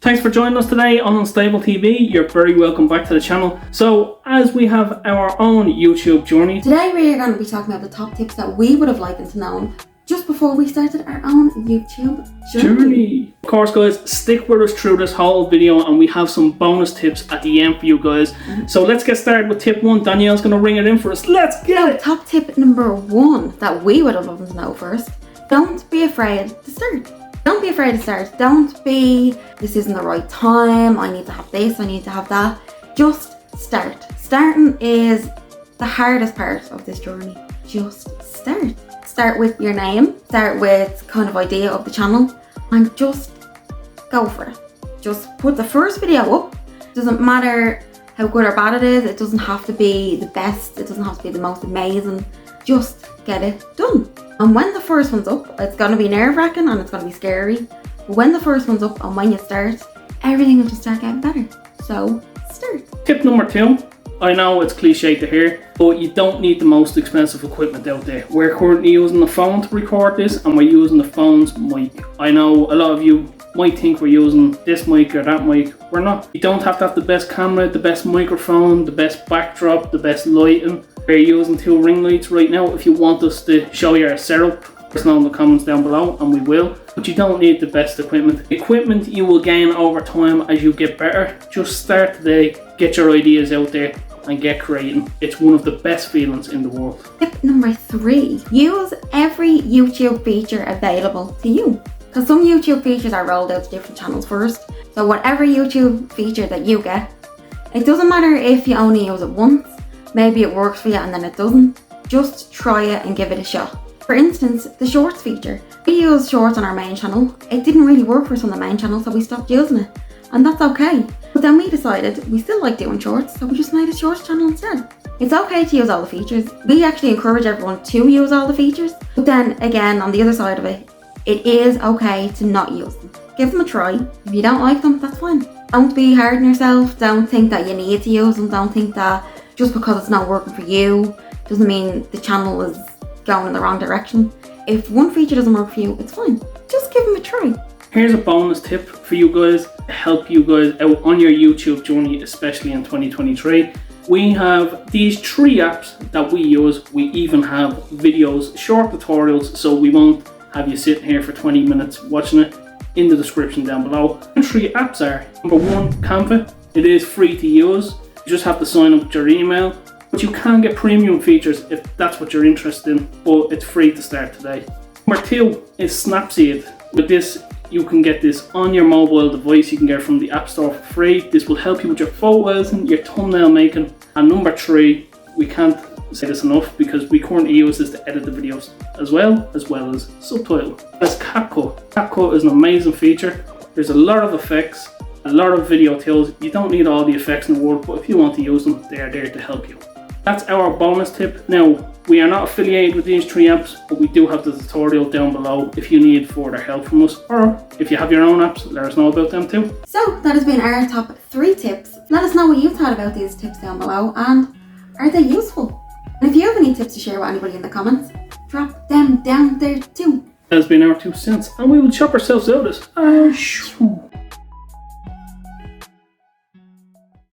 Thanks for joining us today on Unstable TV. You're very welcome back to the channel. So, as we have our own YouTube journey, today we are going to be talking about the top tips that we would have liked to know just before we started our own YouTube journey. Of course, guys, stick with us through this whole video and we have some bonus tips at the end for you guys. So let's get started with tip 1. Danielle's going to ring it in for us. Let's get it! Top tip number 1 that we would have loved to know first. Don't be afraid to start. Don't be afraid to start. Don't be, this isn't the right time, I need to have this, I need to have that. Just start. Starting is the hardest part of this journey. Just start. Start with your name, start with kind of idea of the channel, and just go for it. Just put the first video up. Doesn't matter how good or bad it is, it doesn't have to be the best, it doesn't have to be the most amazing. Just get it done. And when the first one's up, it's going to be nerve-wracking and it's going to be scary. But when the first one's up and when you start, everything will just start getting better. So, start. Tip number 2. I know it's cliche to hear, but you don't need the most expensive equipment out there. We're currently using the phone to record this and we're using the phone's mic. I know a lot of you might think we're using this mic or that mic. We're not. You don't have to have the best camera, the best microphone, the best backdrop, the best lighting. We're using 2 ring lights right now. If you want us to show you our setup, let us know in the comments down below and we will. But you don't need the best equipment. Equipment you will gain over time as you get better. Just start today, get your ideas out there and get creating. It's one of the best feelings in the world. Tip number 3. Use every YouTube feature available to you. Because some YouTube features are rolled out to different channels first. So whatever YouTube feature that you get, it doesn't matter if you only use it once. Maybe it works for you and then it doesn't. Just try it and give it a shot. For instance, the shorts feature. We use shorts on our main channel. It didn't really work for us on the main channel, so we stopped using it. And that's okay. But then we decided we still like doing shorts, so we just made a shorts channel instead. It's okay to use all the features. We actually encourage everyone to use all the features. But then again, on the other side of it, it is okay to not use them. Give them a try. If you don't like them, that's fine. Don't be hard on yourself. Don't think that you need to use them. Don't think that just because it's not working for you doesn't mean the channel is going in the wrong direction. If one feature doesn't work for you, it's fine. Just give them a try. Here's a bonus tip for you guys to help you guys out on your YouTube journey, especially in 2023. We have these 3 apps that we use. We even have videos, short tutorials, so we won't have you sitting here for 20 minutes watching it. In the description down below. The 3 apps are, number 1, Canva. It is free to use. You just have to sign up with your email, but you can get premium features if that's what you're interested in, but it's free to start today. Number 2 is Snapseed. With this, you can get this on your mobile device. You can get it from the App Store for free. This will help you with your photos and your thumbnail making. And number 3, we can't say this enough because we currently use this to edit the videos as well as subtitle. That's CapCut. CapCut is an amazing feature. There's a lot of effects, a lot of video tools. You don't need all the effects in the world, but if you want to use them, they are there to help you. That's our bonus tip. Now, we are not affiliated with these 3 apps, but we do have the tutorial down below if you need further help from us, or if you have your own apps, let us know about them too. So that has been our top 3 tips. Let us know what you thought about these tips down below and are they useful? And if you have any tips to share with anybody in the comments, drop them down there too. That has been our 2 cents and we will chop ourselves out as